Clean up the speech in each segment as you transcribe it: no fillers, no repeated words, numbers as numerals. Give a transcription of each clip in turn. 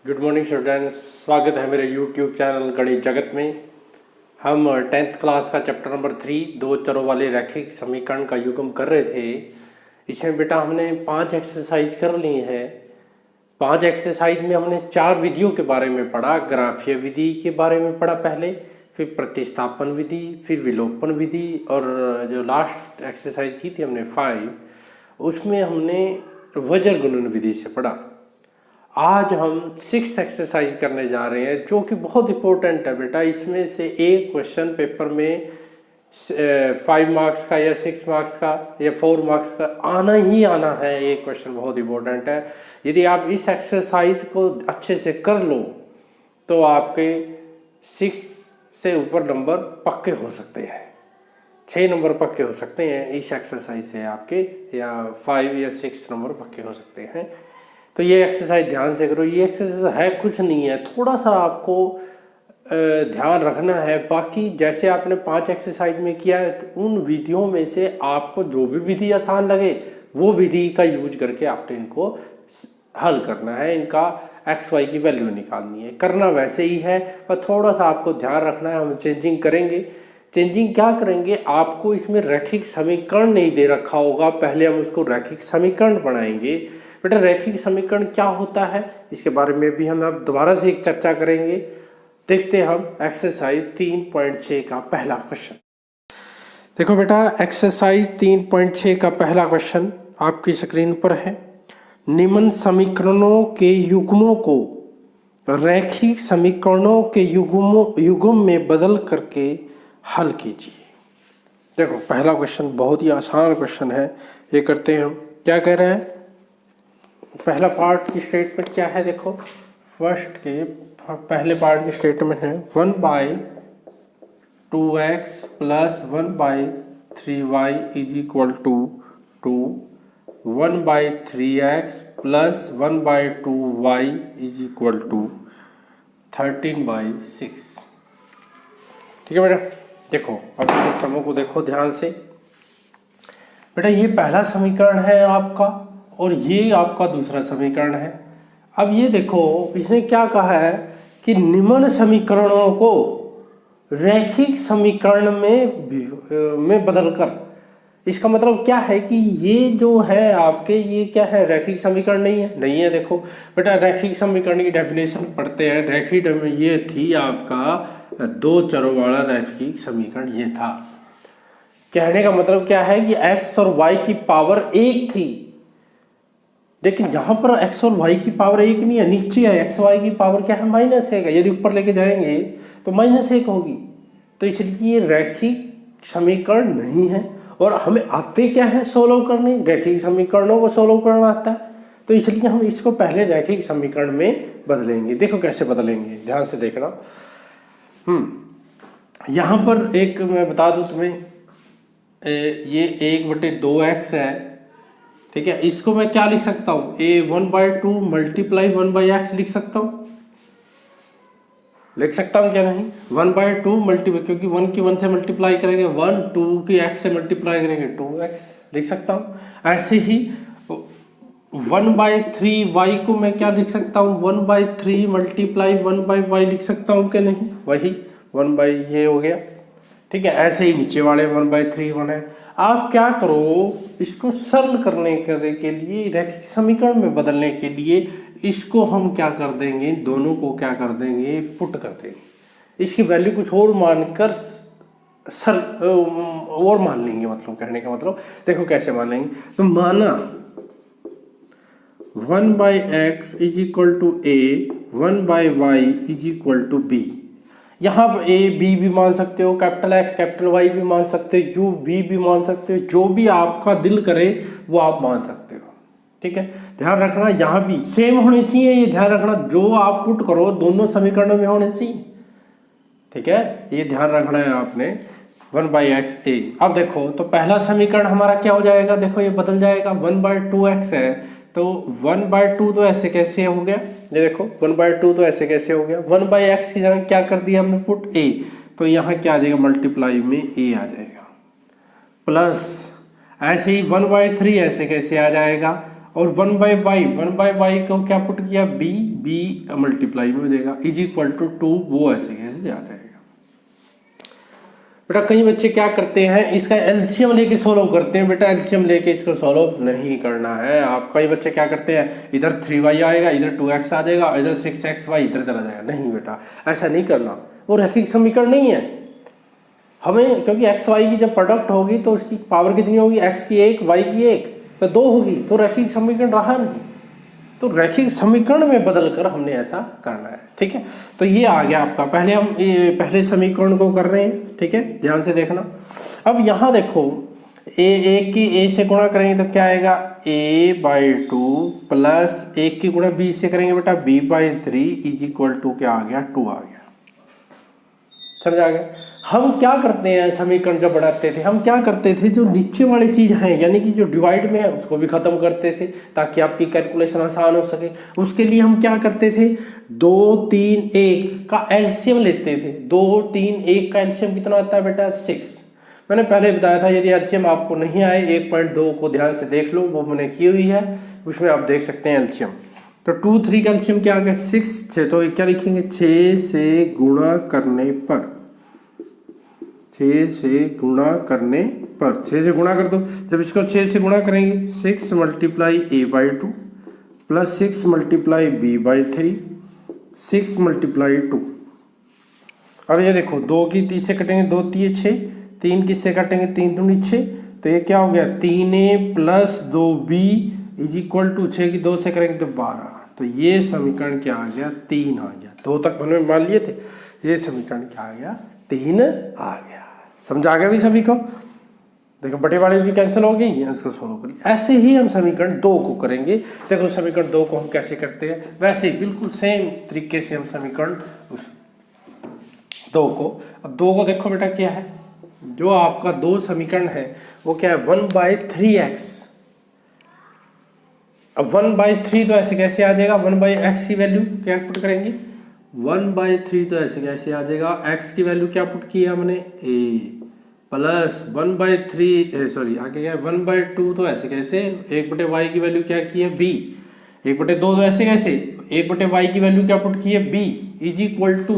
Good morning students, स्वागत है मेरे यूट्यूब चैनल गणित जगत में। हम 10th क्लास का चैप्टर नंबर 3 दो चरों वाले रैखिक समीकरण का युग्म कर रहे थे। इसमें बेटा हमने 5 एक्सरसाइज कर ली है। 5 एक्सरसाइज में हमने 4 विधियों के बारे में पढ़ा। ग्राफीय विधि के बारे में पढ़ा पहले, फिर प्रतिस्थापन विधि, फिर विलोपन विधि, और जो लास्ट एक्सरसाइज की थी हमने 5, उसमें हमने वज्र गुणन विधि से पढ़ा। आज हम 6th एक्सरसाइज करने जा रहे हैं, जो कि बहुत इंपॉर्टेंट है बेटा। इसमें से एक क्वेश्चन पेपर में 5 मार्क्स का या 6 मार्क्स का या 4 मार्क्स का आना ही आना है। ये क्वेश्चन बहुत इंपॉर्टेंट है। यदि आप इस एक्सरसाइज को अच्छे से कर लो तो आपके 6 से ऊपर नंबर पक्के हो सकते हैं, 6 नंबर पक्के हो सकते हैं इस एक्सरसाइज से आपके, या 5 या 6 नंबर पक्के हो सकते हैं। तो ये एक्सरसाइज ध्यान से करो। ये एक्सरसाइज है कुछ नहीं है, थोड़ा सा आपको ध्यान रखना है। बाकी जैसे आपने 5 एक्सरसाइज में किया है, तो उन विधियों में से आपको जो भी विधि आसान लगे वो विधि का यूज करके आपने इनको हल करना है। इनका एक्स वाई की वैल्यू निकालनी है। करना वैसे ही है, पर थोड़ा सा आपको ध्यान रखना है। हम चेंजिंग करेंगे। चेंजिंग क्या करेंगे, आपको इसमें रैखिक समीकरण नहीं दे रखा होगा, पहले हम उसको रैखिक समीकरण बनाएंगे। बेटा रैखिक समीकरण क्या होता है, इसके बारे में भी हम अब दोबारा से एक चर्चा करेंगे। देखते हैं हम एक्सरसाइज 3.6 का पहला क्वेश्चन। देखो बेटा, एक्सरसाइज 3.6 का पहला क्वेश्चन आपकी स्क्रीन पर है। निम्न समीकरणों के युग्मों को रैखिक समीकरणों के युग्म में बदल करके हल कीजिए। देखो पहला क्वेश्चन बहुत ही आसान क्वेश्चन है। ये करते हैं हम। क्या कह रहे हैं, पहला पार्ट की स्टेटमेंट क्या है, देखो फर्स्ट के पहले पार्ट की स्टेटमेंट है 1/2x plus 1/3y is equal to 1/3x plus 1/2y is equal to 13/6। ठीक है बेटा। देखो अब इन समों को देखो ध्यान से। बेटा ये पहला समीकरण है आपका और ये आपका दूसरा समीकरण है। अब ये देखो, इसने क्या कहा है कि निम्न समीकरणों को रैखिक समीकरण में बदलकर। इसका मतलब क्या है कि ये जो है आपके, ये क्या है, रैखिक समीकरण नहीं है। नहीं है। देखो बेटा, रैखिक समीकरण की डेफिनेशन पढ़ते हैं। रैखिक ये थी आपका दो चरों वाला रैखिक समीकरण ये था। कहने का मतलब क्या है कि x और y की पावर 1 थी, लेकिन यहाँ पर x और y की पावर 1 नहीं है, नीचे है। x y की पावर क्या है, -1 है। यदि ऊपर लेके जाएंगे तो -1 होगी। तो इसलिए रैखिक समीकरण नहीं है। और हमें आते क्या है, सोल्व करने, रैखिक समीकरणों को सोल्व करना आता है। तो इसलिए हम इसको पहले रैखिक समीकरण में बदलेंगे। देखो कैसे बदलेंगे, ध्यान से देखना। यहाँ पर एक मैं बता दूं तुम्हें, ये 1/2x है। ठीक है, इसको मैं क्या लिख सकता हूँ, 1/2 मल्टीप्लाई 1/x लिख सकता हूँ। लिख सकता हूँ क्या नहीं, 1/2 मल्टीप्लाई, क्योंकि 1 की 1 से मल्टीप्लाई करेंगे 1, 2 की x से मल्टीप्लाई करेंगे 2x लिख सकता हूँ। ऐसे ही 1/3y को मैं क्या लिख सकता हूँ, 1/3 मल्टीप्लाई 1/y लिख सकता हूँ क्या नहीं, वही 1 ये हो गया। ठीक है, ऐसे ही नीचे वाले 1/3 1 है। आप क्या करो, इसको सरल करने के लिए, रैखिक समीकरण में बदलने के लिए इसको हम क्या कर देंगे, दोनों को क्या कर देंगे, पुट कर देंगे। इसकी वैल्यू कुछ और मानकर और मान लेंगे। मतलब कहने का मतलब देखो कैसे मान लेंगे। तो माना 1/x is equal to a, 1/y is equal to b। यहाँ पर a b भी मान सकते हो, कैपिटल X कैपिटल Y भी मान सकते हो, u v भी मान सकते हो, जो भी आपका दिल करे वो आप मान सकते हो। ठीक है, ध्यान रखना यहाँ भी सेम होने चाहिए। ये ध्यान रखना, जो आप पुट करो दोनों समीकरणों में होने चाहिए। ठीक है, ये ध्यान रखना है आपने। 1/x a। अब देखो तो पहला समीकरण हमारा क्या हो जाएगा, देखो ये बदल जाएगा। 1/2x है तो 1/2 तो ऐसे कैसे हो गया, ये देखो 1/2 तो ऐसे कैसे हो गया। 1/x की जगह क्या कर दिया हमने, पुट a, तो यहाँ क्या आ जाएगा, मल्टीप्लाई में a आ जाएगा। प्लस ऐसे ही 1/3 ऐसे कैसे आ जाएगा, और 1/y को क्या पुट किया, b मल्टीप्लाई में हो जाएगा इज इक्वल टू 2, वो ऐसे कैसे याद रहेगा। बेटा कई बच्चे क्या करते हैं, इसका एलसीएम लेके सॉल्व करते हैं। बेटा एलसीएम लेके इसको सॉल्व नहीं करना है। आप कई बच्चे क्या करते हैं, इधर 3y आएगा, इधर 2x आ जाएगा, इधर 6xy इधर चला जाएगा। नहीं बेटा ऐसा नहीं करना, वो रैखिक समीकरण नहीं है। हमें क्योंकि एक्स वाई की जब प्रोडक्ट होगी तो उसकी पावर कितनी होगी, एक्स की 1 वाई की 1 तो 2 होगी, तो रैखिक समीकरण रहा नहीं। तो रैखिक समीकरण में बदल कर हमने ऐसा करना है। ठीक है, तो ये आ गया आपका। पहले हम पहले समीकरण को कर रहे हैं। ठीक है, ध्यान से देखना। अब यहाँ देखो एक की ए से गुणा करेंगे तो क्या आएगा, a/2 प्लस 1 की गुणा b से करेंगे बेटा b/3 इज इक्वल टू क्या आ गया, 2 आ गया। समझ आ गया। हम क्या करते हैं, समीकरण जब बढ़ाते थे हम क्या करते थे, जो नीचे वाली चीज़ है यानी कि जो डिवाइड में है उसको भी ख़त्म करते थे ताकि आपकी कैलकुलेशन आसान हो सके। उसके लिए हम क्या करते थे, 2 3 1 का एलसीएम लेते थे। 2 3 1 का एलसीएम कितना आता है बेटा, 6। मैंने पहले बताया था, यदि एलसीएम आपको नहीं आए 1.2 को ध्यान से देख लो, वो मैंने की हुई है, उसमें आप देख सकते हैं एलसीएम। तो 2 3 का एलसीएम क्या आ गया, 6 6, तो क्या लिखेंगे, 6 से गुणा करने पर, 6 से गुणा करने पर, 6 से गुणा कर दो। जब इसको 6 से गुणा करेंगे 6 multiply a/2 plus 6 multiply b/3 6 multiply 2। अब ये देखो 2 की 30 से कटेंगे, 2 3 6, 3 किससे काटेंगे, 3 दूनी 6, तो ये क्या हो गया, 3a plus 2b is equal to 6 की 2 से करेंगे तो 12। तो ये समीकरण क्या आ गया, 3 आ गया। 2 तक मैंने मान लिए थे, ये समीकरण क्या आ गया, 3 आ गया। समझ आ गया भी सभी को। देखो बटे वाले भी कैंसिल हो गई, इसको सोल्व करिए। ऐसे ही हम समीकरण 2 को करेंगे। देखो समीकरण 2 को हम कैसे करते हैं, वैसे ही बिल्कुल सेम तरीके से हम समीकरण 2 को, अब 2 को देखो बेटा क्या है, जो आपका 2 समीकरण है वो क्या है, 1/3x। अब 1/3 तो ऐसे कैसे आ जाएगा, 1/x की वैल्यू क्या पुट करेंगे, 1/3 तो ऐसे कैसे आ जाएगा, x की वैल्यू क्या पुट की है हमने, a प्लस 1/3 सॉरी आगे क्या है 1/2 तो ऐसे कैसे, 1/y की वैल्यू क्या की है b, 1/2 तो ऐसे कैसे, 1/y की वैल्यू क्या पुट की है b इज इक्वल टू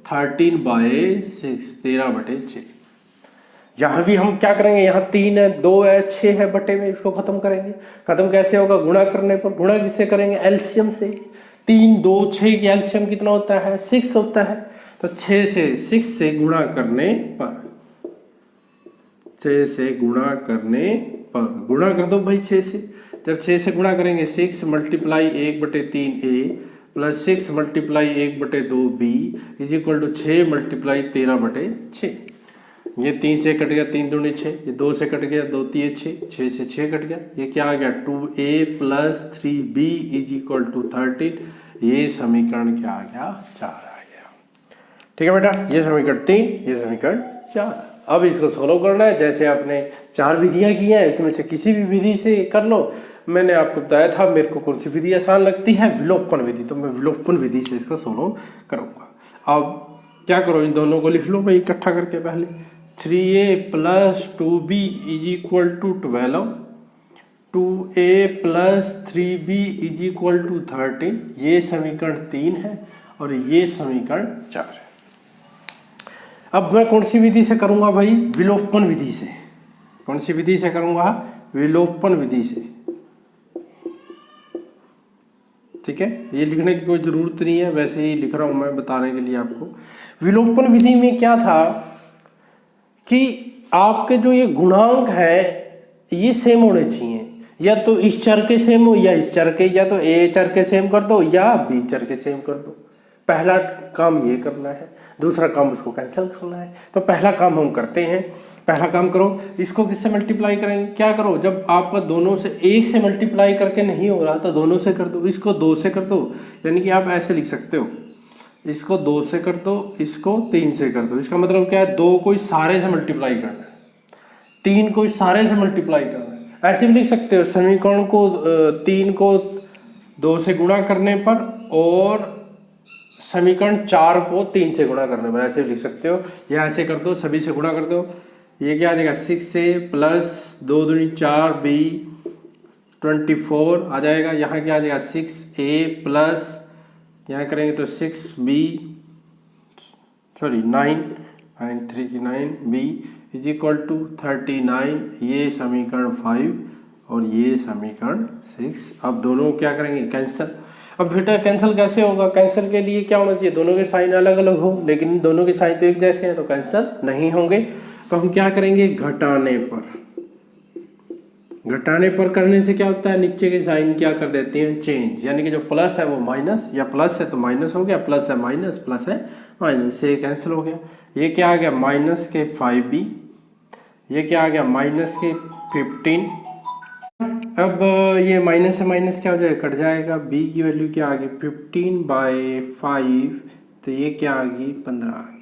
13/6 13/6। यहाँ भी हम क्या करेंगे, यहाँ 3 है 2 है 6 है बटे में, इसको खत्म करेंगे। खत्म कैसे होगा, गुणा करने पर। गुणा किससे करेंगे, एलसीएम से। 3 2 6 की एलसीएम कितना होता है, 6 होता है। तो 6 से गुणा करने पर, 6 से गुणा करने पर, गुणा कर दो भाई 6 से। जब 6 से गुणा करेंगे 6 multiply 1/3a plus 6 multiply 1/2b is equal to 6 multiply 13/6। ये 3 से कट गया, 3 दूनी 6, ये 2 से कट गया, 2 3 6, 6 से 6 कट गया। ये क्या आ गया, 2a plus 3b is equal to 13। ये समीकरण क्या आ गया, 4 आ गया। ठीक है बेटा, ये समीकरण 3, ये समीकरण 4। अब इसको सोल्व करना है। जैसे आपने 4 विधियां की हैं, इसमें से किसी भी विधि से कर लो। मैंने आपको बताया था मेरे को कौन सी विधि आसान लगती है, विलोपन विधि, तो मैं विलोपन विधि से इसको सोल्व करूँगा। अब क्या करो, इन दोनों को लिख लो भाई इकट्ठा करके। पहले 3a plus 2b is equal to 12, 2a plus 3b is equal to 13। ये समीकरण 3 है और ये समीकरण 4 है। अब मैं कौन सी विधि से करूंगा भाई, विलोपन विधि से। कौन सी विधि से करूंगा, विलोपन विधि से। ठीक है, ये लिखने की कोई ज़रूरत नहीं है, वैसे ही लिख रहा हूँ मैं बताने के लिए आपको। विलोपन विधि में क्या था कि आपके जो ये गुणांक है ये सेम होने चाहिए, या तो इस चर के सेम हो या इस चर के, या तो ए चर के सेम कर दो या बी चर के सेम कर दो। पहला काम ये करना है, दूसरा काम उसको कैंसिल करना है। तो पहला काम हम करते हैं। पहला काम करो, इसको किससे मल्टीप्लाई करेंगे, क्या करो, जब आपका दोनों से 1 से मल्टीप्लाई करके नहीं हो रहा तो दोनों से कर दो, इसको 2 से कर दो। यानी कि आप ऐसे लिख सकते हो, इसको 2 से कर दो, इसको 3 से कर दो। इसका मतलब क्या है, 2 को इस सारे से मल्टीप्लाई करना है, 3 को इस सारे से मल्टीप्लाई करना है। ऐसे भी लिख सकते हो, समीकरण को 3 को 2 से गुणा करने पर और समीकरण 4 को 3 से गुणा करने पर, ऐसे भी लिख सकते हो। या ऐसे कर दो, सभी से गुणा कर दो। ये क्या आ जाएगा, 6a प्लस 2 दूनी 4b 24 आ जाएगा। यहाँ क्या आ जाएगा 6a प्लस यहाँ करेंगे तो 6b sorry 9 is equal to 39। ये समीकरण 5 और ये समीकरण 6। अब दोनों क्या करेंगे कैंसिल। अब बेटा कैंसिल कैसे होगा? कैंसिल के लिए क्या होना चाहिए? दोनों के साइन अलग अलग हो, लेकिन दोनों के साइन तो एक जैसे हैं तो कैंसिल नहीं होंगे। तो हम क्या करेंगे घटाने पर करने से क्या होता है नीचे के साइन क्या कर देते हैं चेंज, यानी कि जो प्लस है वो माइनस, या प्लस है तो माइनस हो गया, प्लस है माइनस, प्लस है माइनस से कैंसिल हो गया। ये क्या आ गया माइनस के 5b, ये क्या आ गया माइनस के 15। अब ये माइनस से माइनस क्या हो जाएगा कट जाएगा। b की वैल्यू क्या आ गई 15/5, तो ये क्या आ गई 15 आ गई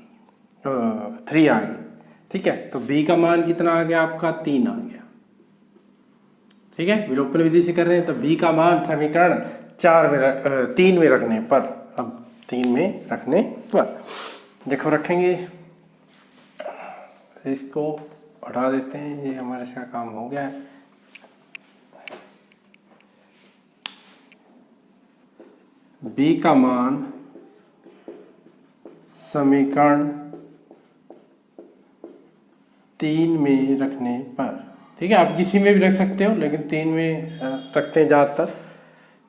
3 आ गई। ठीक है, तो b का मान कितना आ गया आपका 3 आ गया। ठीक है, विलोपन विधि से कर रहे हैं तो b का मान समीकरण 3 में रखने पर, अब 3 में रखने पर देखो रखेंगे, इसको हटा देते हैं, ये हमारे का काम हो गया है। b का मान समीकरण 3 में रखने पर, ठीक है, आप किसी में भी रख सकते हो लेकिन 3 में रखते हैं ज़्यादातर।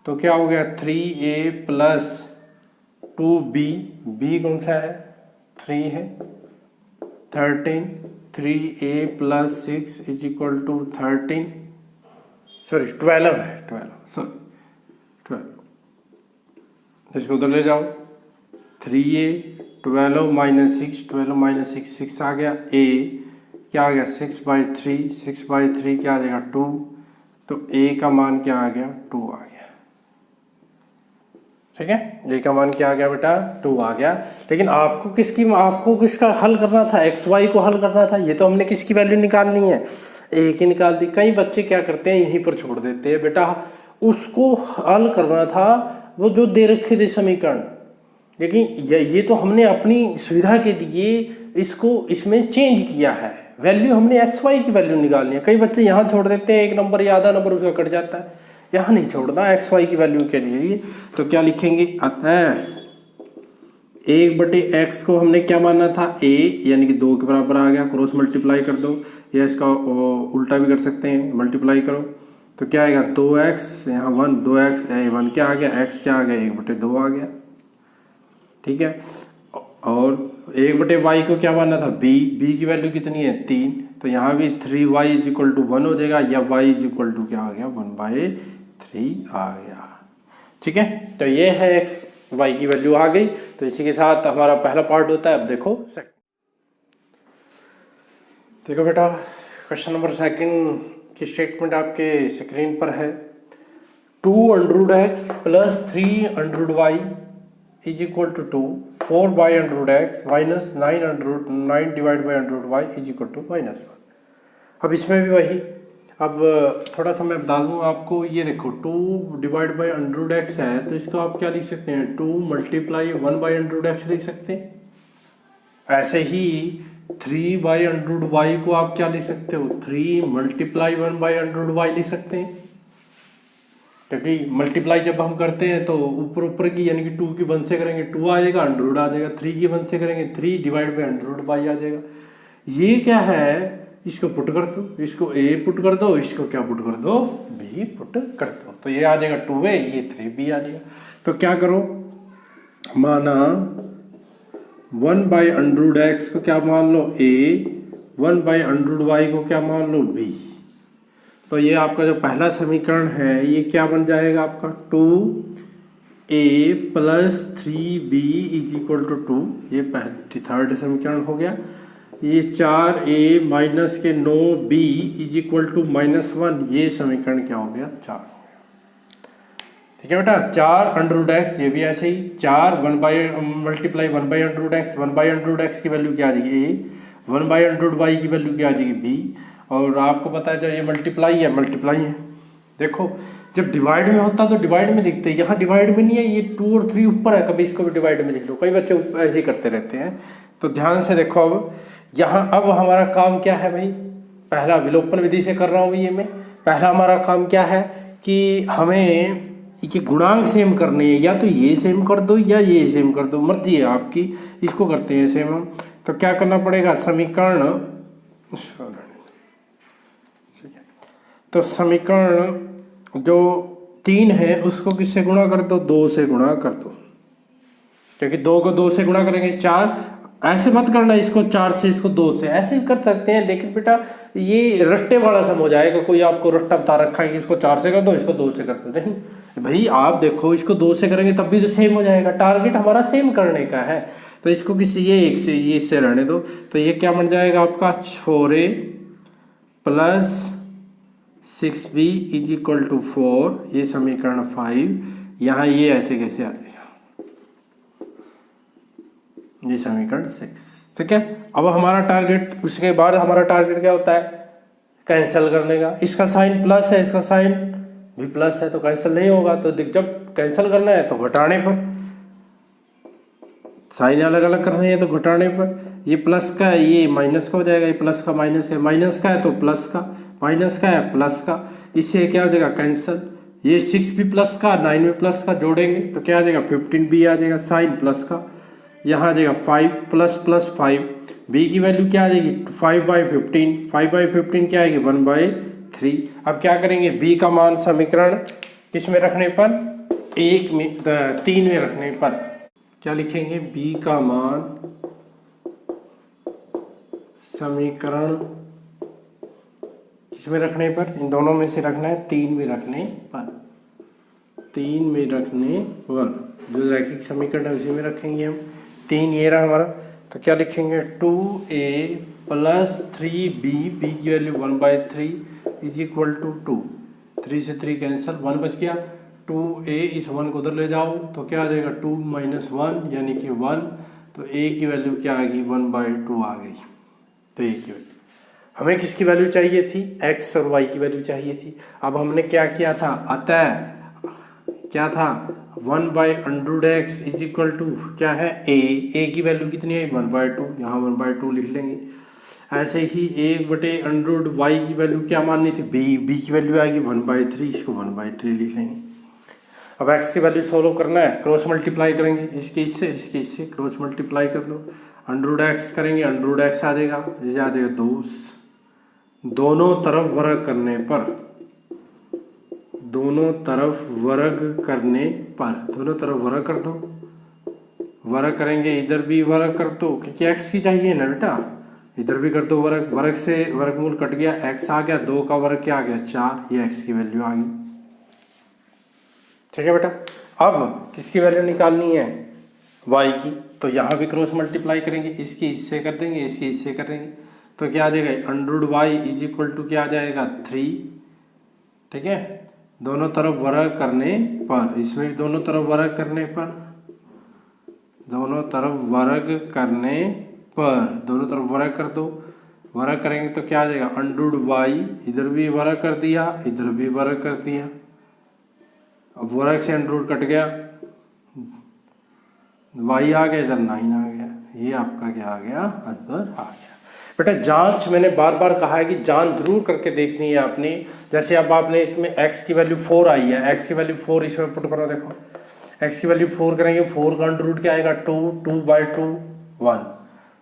तो क्या हो गया 3a प्लस 2b, b कौन सा है 3 है, 13, 3a plus 6 is equal to 13 sorry 12 है 12 इसको उधर ले जाओ 3a 12 माइनस 6 6 आ गया। a क्या आ गया 6/3 क्या आ जाएगा 2, तो a का मान क्या आ गया 2 आ गया। ठीक है, a का मान क्या आ गया बेटा 2 आ गया। लेकिन आपको किसका हल करना था, एक्स वाई को हल करना था। ये तो हमने किसकी वैल्यू निकालनी है, a की निकाल दी। कई बच्चे क्या करते हैं यहीं पर छोड़ देते हैं, बेटा उसको हल करना था वो जो दे रखे थे समीकरण, लेकिन ये तो हमने अपनी सुविधा के लिए इसमें चेंज किया है। वैल्यू हमने एक्स वाई की वैल्यू निकालनी है। कई बच्चे यहाँ छोड़ देते हैं, एक नंबर या आधा नंबर उसका कट जाता है, यहाँ नहीं छोड़ना एक्स वाई की वैल्यू के लिए। तो क्या लिखेंगे, अतः 1/x को हमने क्या माना था a, यानी कि 2 के बराबर आ गया। क्रॉस मल्टीप्लाई कर दो, या इसका उल्टा भी कर सकते हैं, मल्टीप्लाई करो तो क्या आएगा 2x, यहाँ 1 2x 1 क्या आ गया, x क्या आ गया 1/2 आ गया। ठीक है, और 1/y को क्या माना था b की वैल्यू कितनी है 3, तो यहाँ भी 3y इज इक्वल टू 1 हो जाएगा, या y इज इक्वल टू क्या आ गया 1/3 आ गया। ठीक है, तो ये है x y की वैल्यू आ गई। तो इसी के साथ हमारा पहला पार्ट होता है। अब देखो बेटा क्वेश्चन नंबर 2 की स्टेटमेंट आपके स्क्रीन पर है। 2√x plus 3√y is equal to 2, 4/√x minus 9 divide by √y is equal to -1। अब इसमें भी वही, अब थोड़ा सा मैं बता दूँ आपको, ये देखो 2 डिवाइड बाई √x है, तो इसको आप क्या लिख सकते हैं 2 मल्टीप्लाई 1/√x लिख सकते हैं। ऐसे ही 3/√y को आप क्या लिख सकते हो 3 मल्टीप्लाई 1/√y लिख सकते हैं, क्योंकि मल्टीप्लाई जब हम करते हैं तो ऊपर की यानी कि 2 की 1 से करेंगे 2 आ जाएगा, √ आ जाएगा, 3 की 1 से करेंगे 3 डिवाइड बाई √y आ जाएगा। ये क्या है, इसको पुट कर दो, इसको a पुट कर दो, इसको क्या पुट कर दो b पुट कर दो, तो ये आ जाएगा 2a, ये 3b आ जाएगा। तो क्या करो, माना 1/√x को क्या मान लो a, 1/√y को क्या मान लो b। तो ये आपका जो पहला समीकरण है ये क्या बन जाएगा आपका 2a plus 3b is equal to 2, ये थर्ड समीकरण हो गया। ये 4a माइनस के 9b इज इक्वल टू -1, ये समीकरण क्या हो गया 4। ठीक है बेटा, 4√x, ये भी ऐसे ही 4 मल्टीप्लाई 1/√x, 1/√x की वैल्यू क्या आ जाएगी a, 1/√y की वैल्यू क्या आ जाएगी b, और आपको पता है जब ये मल्टीप्लाई है। देखो जब डिवाइड में होता तो डिवाइड में लिखते हैं, यहाँ डिवाइड में नहीं है, ये 2 और 3 ऊपर है, कभी इसको भी डिवाइड में लिख लो, कई बच्चे ऐसे ही करते रहते हैं। तो ध्यान से देखो, अब यहाँ अब हमारा काम क्या है भाई, पहला विलोपन विधि से कर रहा हूँ ये मैं। पहला हमारा काम क्या है कि हमें ये गुणांक सेम करने हैं, या तो ये सेम कर दो या ये सेम कर दो, मर्जी है आपकी। इसको करते हैं सेम हम। तो क्या करना पड़ेगा, समीकरण, तो समीकरण जो 3 है उसको किससे गुणा कर दो, 2 से गुणा कर दो, क्योंकि 2 को 2 से गुणा करेंगे 4। ऐसे मत करना इसको 4 से, इसको 2 से, ऐसे कर सकते हैं, लेकिन बेटा ये रट्टे वाला सम हो जाएगा। कोई आपको रट्टा बता रखा है कि इसको 4 से कर दो, इसको 2 से कर दो, नहीं भाई। आप देखो इसको 2 से करेंगे तब भी तो सेम हो जाएगा, टारगेट हमारा सेम करने का है। तो इसको किसी ये एक से, ये इससे रहने दो। तो ये क्या बन जाएगा आपका, 4a plus 6b is equal to 4, ये समीकरण 5। यहाँ ये ऐसे कैसे आ जाएगा, ये समीकरण 6, ठीक है। अब हमारा टारगेट, उसके बाद हमारा टारगेट क्या होता है, कैंसिल करने का। इसका साइन प्लस है, इसका साइन भी प्लस है, तो कैंसिल नहीं होगा। तो जब कैंसिल करना है तो घटाने पर, साइन अलग अलग करनी है तो घटाने पर। ये प्लस का है, ये माइनस का हो जाएगा, ये प्लस का माइनस है, माइनस का है तो प्लस का, माइनस का है प्लस का, इससे क्या हो जाएगा कैंसिल। ये 6 भी प्लस का, 9 में प्लस का जोड़ेंगे तो क्या आ जाएगा, 15 भी आ जाएगा, साइन प्लस का। यहाँ आ जाएगा 5 प्लस प्लस 5, b की वैल्यू क्या आ जाएगी, 5/15, 5/15 क्या आएगी, 1/3। अब क्या करेंगे, b का मान समीकरण किस में रखने पर, 3 में रखने पर क्या लिखेंगे, b का मान समीकरण किस में रखने पर, इन दोनों में से रखना है, 3 में रखने पर, 3 में रखने पर। जो रैखिक समीकरण है उसी में रखेंगे हम। 3 ये रहा हमारा, तो क्या लिखेंगे, 2a प्लस 3b, b की वैल्यू 1/3 इज इक्वल टू 2। 3 से 3 कैंसिल, 1 बच गया। 2a, इस 1 को उधर ले जाओ तो क्या आ जाएगा, 2 - 1 यानी कि 1। तो a की वैल्यू क्या आ गई, 1/2 आ गई। तो a की वैल्यू, हमें किसकी वैल्यू चाहिए थी, x और y की वैल्यू चाहिए थी। अब हमने क्या किया था, अतः क्या था, 1/√x इज इक्वल टू क्या है, a की वैल्यू कितनी है, 1/2, यहाँ 1/2 लिख लेंगे। ऐसे ही 1/√y की वैल्यू क्या माननी थी, b की वैल्यू आएगी 1/3, इसको 1/3 लिख लेंगे। अब x की वैल्यू सोल्व करना है, क्रॉस मल्टीप्लाई करेंगे, इसके इससे क्रॉस मल्टीप्लाई कर दो, √x करेंगे, √x आ जाएगा, ये आ जाएगा 2। दोनों तरफ वर्ग करने पर, दोनों तरफ वर्ग करने पर, दोनों तरफ वर्ग कर दो, वर्ग करेंगे, इधर भी वर्ग कर दो क्योंकि x की चाहिए ना बेटा, इधर भी कर दो वर्ग, वर्ग से वर्गमूल कट गया, x आ गया, 2 का वर्ग क्या आ गया, 4, ये x की वैल्यू आ गई, ठीक है बेटा। अब किसकी वैल्यू निकालनी है, y की, तो यहाँ भी क्रॉस मल्टीप्लाई करेंगे, इसकी इससे कर देंगे, इसकी इससे करेंगे, तो क्या आ जाएगा, √y इज इक्वल टू क्या आ जाएगा, 3, ठीक है। दोनों तरफ वर्ग करने पर, इसमें भी दोनों तरफ वर्ग करने पर, दोनों तरफ वर्ग करने पर, दोनों तरफ वर्ग कर दो, वर्ग करेंगे तो क्या आ जाएगा, √y, इधर भी वर्ग कर दिया, इधर भी वर्ग कर दिया, अब वर्ग से √ कट गया, y आ गया, इधर 9 आ गया, ये आपका क्या आ गया, आंसर आ गया। बेटा जांच मैंने बार बार कहा है कि जांच जरूर करके देखनी है आपने। जैसे अब आपने इसमें x की वैल्यू 4 आई है, x की वैल्यू 4 इसमें पुट करो, देखो x की वैल्यू 4 करेंगे, 4 का √ क्या आएगा, 2, 2/2 1,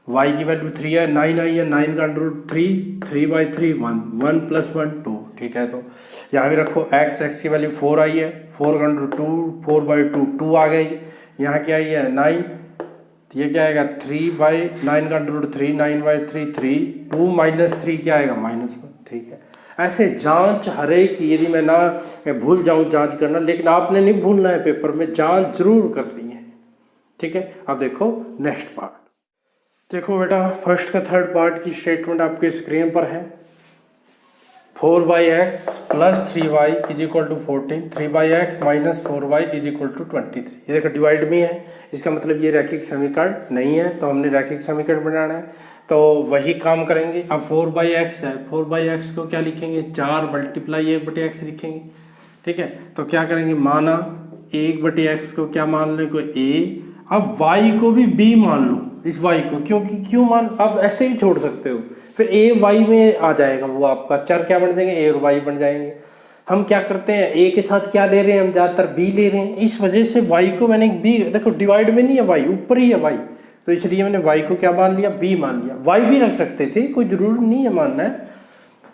y की वैल्यू 3 है, 9 आई है, 9 का √ 3, 3/3 1, 1 + 1 2, ठीक है। तो यहाँ भी रखो x की वैल्यू 4 आई है, 4 का √ 2, 4/2 2 आ गई, यहाँ क्या आई है 9, ये क्या आएगा 3/9 का √ 3, 9/3 3, 2 - 3 क्या आएगा -1, ठीक है। ऐसे जांच हर एक की, यदि मैं भूल जाऊं जांच करना, लेकिन आपने नहीं भूलना है, पेपर में जांच जरूर करनी है, ठीक है। अब देखो नेक्स्ट पार्ट, देखो बेटा फर्स्ट का थर्ड पार्ट की स्टेटमेंट आपके स्क्रीन पर है। 4/x + 3y is equal to 14, 3/x - 4y is equal to 23। ये देखो डिवाइड में है, इसका मतलब ये रैखिक समीकरण नहीं है, तो हमने रैखिक समीकरण बनाना है, तो वही काम करेंगे। अब 4/x है, 4/x को क्या लिखेंगे, 4 × 1/x लिखेंगे, ठीक है। तो क्या करेंगे, माना 1/x को क्या मान लो, को a, अब y को भी b मान लो, इस y को, क्योंकि क्यों मान, अब ऐसे ही छोड़ सकते हो, फिर a y में आ जाएगा, वो आपका चर क्या बन जाएंगे, a और y बन जाएंगे। हम क्या करते हैं, ए के साथ क्या ले रहे हैं, हम ज़्यादातर बी ले रहे हैं। इस वजह से वाई को मैंने बी, देखो डिवाइड में नहीं है वाई, ऊपर ही है वाई, तो इसलिए मैंने वाई को क्या मान लिया, बी मान लिया। वाई भी रख सकते थे, कोई ज़रूरी नहीं है मानना है।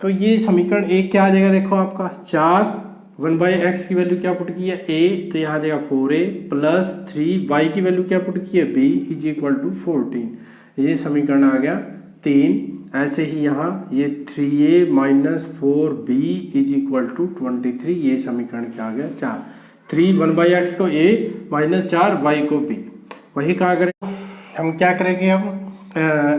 तो ये समीकरण एक क्या आ जाएगा, देखो आपका 4 1/x की वैल्यू क्या पुट की है a, तो यहाँ आ जाएगा 4a प्लस 3 y की वैल्यू क्या पुट की है b इज इक्वल टू 14। ये समीकरण आ गया 3। ऐसे ही यहाँ ये 3a minus 4b is equal to 23, ये समीकरण क्या आ गया 4। 3 1/x को a माइनस 4 y को b। वही कहा करें हम क्या करेंगे, अब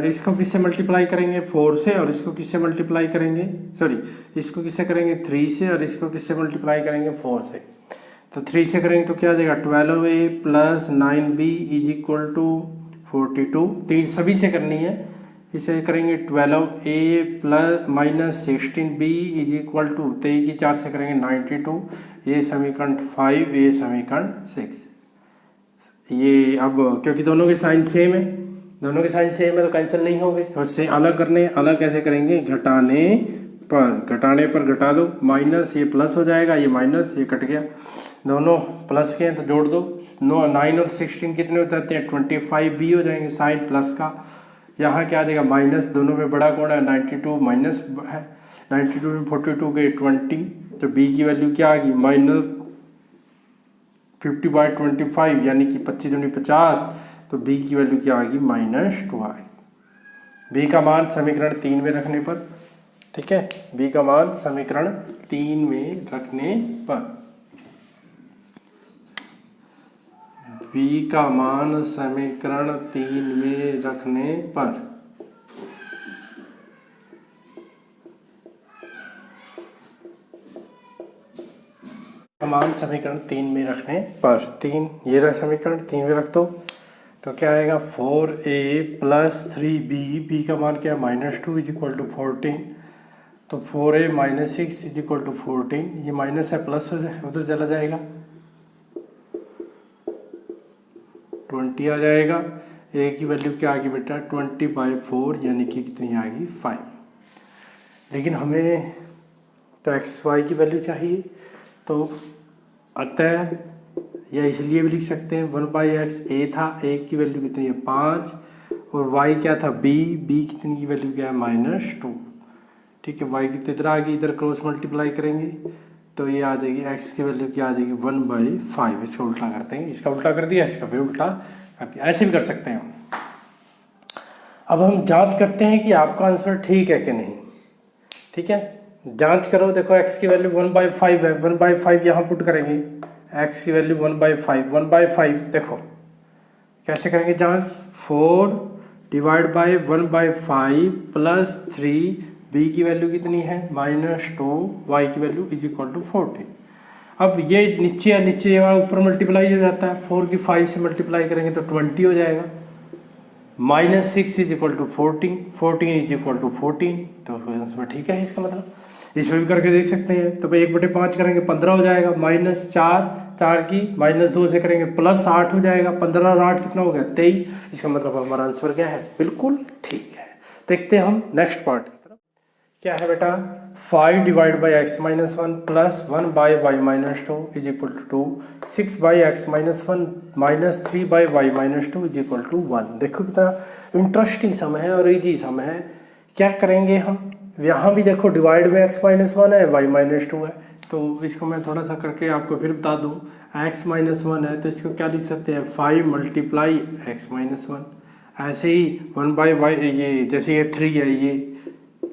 इसको किससे मल्टीप्लाई करेंगे 4 से, और इसको किससे मल्टीप्लाई करेंगे, सॉरी इसको किससे करेंगे 3 से, और इसको किससे मल्टीप्लाई करेंगे 4 से। तो 3 से करेंगे तो क्या आ जाएगा 12a plus 9b is equal to 42। 3 सभी से करनी है, इसे करेंगे 12a plus minus 16b is equal to 23 की 4 से करेंगे 92। ये समीकरण 5, ये समीकरण 6। ये अब क्योंकि दोनों के साइन सेम है, दोनों के साइन सेम है तो कैंसिल नहीं होंगे, तो इससे अलग करने, अलग कैसे करेंगे, घटाने पर घटा दो, माइनस ये प्लस हो जाएगा, ये माइनस ये कट गया, दोनों प्लस के हैं तो जोड़ दो। 9 और 16 कितने हो जाते हैं 25b हो जाएंगे साइन प्लस का। यहाँ क्या आ जाएगा माइनस, दोनों में बड़ा कौन है 92 माइनस है, 92 में 42 के 20, तो b की वैल्यू क्या आ गई माइनस 50/25 यानी कि 25 दूनी 50, तो b की वैल्यू क्या आ गई -2 आ गई। b का मान समीकरण 3 में रखने पर, ठीक है, b का मान समीकरण 3 में रखने पर, b का मान समीकरण 3 में रखने पर, मान समीकरण 3 में रखने पर 3, ये रहा समीकरण 3 में रख दो तो क्या आएगा 4a प्लस 3b, b का मान क्या है -2 इज इक्वल टू 14, तो 4a minus 6 is equal to 14, ये माइनस है प्लस उधर चला जाएगा 20 आ जाएगा। a की वैल्यू क्या आ गई बेटा 20/4 यानी कि कितनी आ गई 5। लेकिन हमें तो एक्स वाई की वैल्यू चाहिए, तो अतः या इसलिए भी लिख सकते हैं 1/x a था, a की वैल्यू कितनी है 5, और y क्या था b कितनी की वैल्यू क्या है -2, ठीक है। y की इधर आ गई, इधर क्रॉस मल्टीप्लाई करेंगे तो ये आ जाएगी x की वैल्यू क्या आ जाएगी 1/5। इसका उल्टा करते हैं, इसका उल्टा कर दिया, इसका भी उल्टा कर दिया, ऐसे भी कर सकते हैं। अब हम जांच करते हैं कि आपका आंसर ठीक है कि नहीं, ठीक है। जांच करो, देखो x की वैल्यू 1/5 है, 1/5 यहाँ पुट करेंगे, x की वैल्यू 1/5 देखो कैसे करेंगे जांच, 4 डिवाइड बाय 1/5 प्लस 3, b की वैल्यू कितनी है -2, y की वैल्यू इज इक्वल टू 40। अब ये नीचे या नीचे ऊपर मल्टीप्लाई हो जाता है, 4 की 5 से मल्टीप्लाई करेंगे तो 20 हो जाएगा, -6 is equal to 14 is equal to 14, तो इसमें ठीक है। इसका मतलब इसमें भी करके देख सकते हैं, तो 1/5 करेंगे 15 हो जाएगा, -4 की -2 से करेंगे +8 हो जाएगा, 15 और 8 कितना हो गया 23। इसका मतलब हमारा आंसर क्या है, बिल्कुल ठीक है। देखते हैं हम नेक्स्ट पार्ट की तरफ, क्या है बेटा 5 divide by x -1 plus 1 by y -2 is equal to 2, 6 by x -1 minus 3 by y -2 is equal to 1। देखो कितना इंटरेस्टिंग सम है और इजी सम है। क्या करेंगे हम, यहाँ भी देखो डिवाइड में x -1 है, y -2 है, तो इसको मैं थोड़ा सा करके आपको फिर बता दूँ। x -1 है तो इसको क्या लिख सकते हैं 5 मल्टीप्लाई x -1, ऐसे ही 1 बाई y, ये जैसे ये 3 है, ये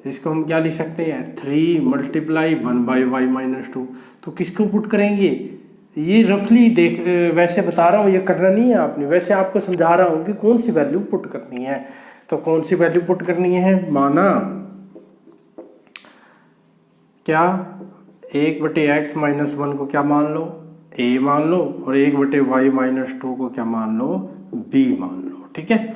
इसको हम क्या लिख सकते हैं 3 मल्टीप्लाई 1 बाई y -2। तो किसको पुट करेंगे, ये रफली देख, वैसे बता रहा हूँ, ये करना नहीं है आपने, वैसे आपको समझा रहा हूँ कि कौन सी वैल्यू पुट करनी है। तो कौन सी वैल्यू पुट करनी है, माना क्या 1/x -1 को क्या मान लो a मान लो, और 1/y -2 को क्या मान लो b मान लो, ठीक है।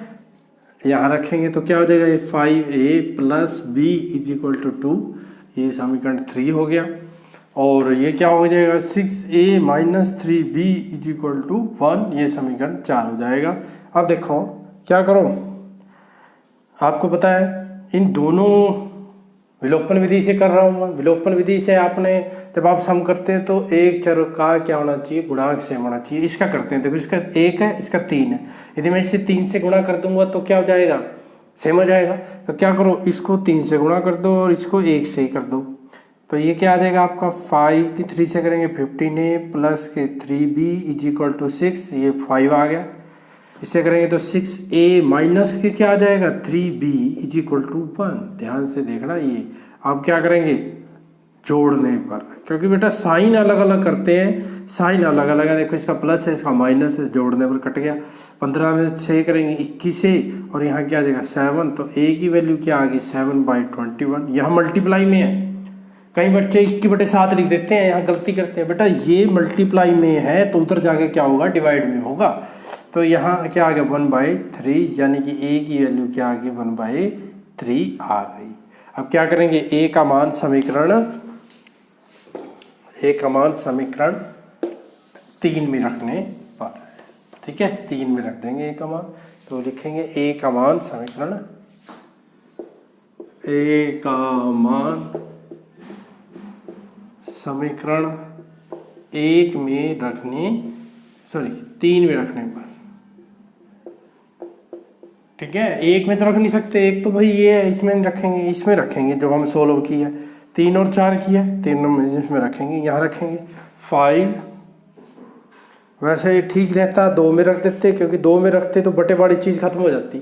यहाँ रखेंगे तो क्या हो जाएगा, ये 5a plus b is equal to 2, ये समीकरण 3 हो गया। और ये क्या हो जाएगा 6a minus 3b is equal to 1, ये समीकरण 4 हो जाएगा। अब देखो क्या करो, आपको पता है इन दोनों विलोपन विधि से कर रहा हूँ मैं। विलोपन विधि से आपने जब आप सम करते हैं तो एक चर का क्या होना चाहिए, गुणांक सेम होना चाहिए। इसका करते हैं, देखो इसका 1 है, इसका 3 है। यदि मैं इसे 3 से गुणा कर दूंगा तो क्या हो जाएगा, सेम हो जाएगा। तो क्या करो, इसको 3 से गुणा कर दो और इसको 1 से ही कर दो। तो ये क्या आ जाएगा आपका, 5 की 3 से करेंगे 15a प्लस के 3b इज इक्वल टू 6, ये 5 आ गया। इससे करेंगे तो 6a माइनस के क्या आ जाएगा, 3b इज इक्वल टू 1। ध्यान से देखना, ये आप क्या करेंगे जोड़ने पर, क्योंकि बेटा साइन अलग अलग करते हैं, साइन अलग अलग है। देखो इसका प्लस है, इसका माइनस है, जोड़ने पर कट गया। 15 में 6 करेंगे 21 से, और यहाँ क्या आ जाएगा 7। तो a की वैल्यू क्या आ गई 7/21। यहाँ मल्टीप्लाई में है, कई बच्चे 21/7 लिख देते हैं, यहाँ गलती करते हैं। बेटा ये मल्टीप्लाई में है तो उधर जाके क्या होगा, डिवाइड में होगा। तो यहाँ क्या आ गया 1/3, यानी कि a की वैल्यू क्या आ गई 1/3 आ गई। अब क्या करेंगे, a का मान समीकरण 3 में रखने पर, ठीक है 3 में रख देंगे a का मान। तो लिखेंगे a का मान समीकरण, a का मान समीकरण 1 में रखने, 3 में रखने पर, ठीक है। 1 में तो रख नहीं सकते, एक तो भाई ये है, इसमें रखेंगे, इसमें रखेंगे जो हम सोल्व किया है। 3 और 4 किया, 3 में इसमें रखेंगे, यहाँ रखेंगे 5। वैसे ठीक रहता 2 में रख देते, क्योंकि 2 में रखते तो बटे बाड़ी चीज़ खत्म हो जाती।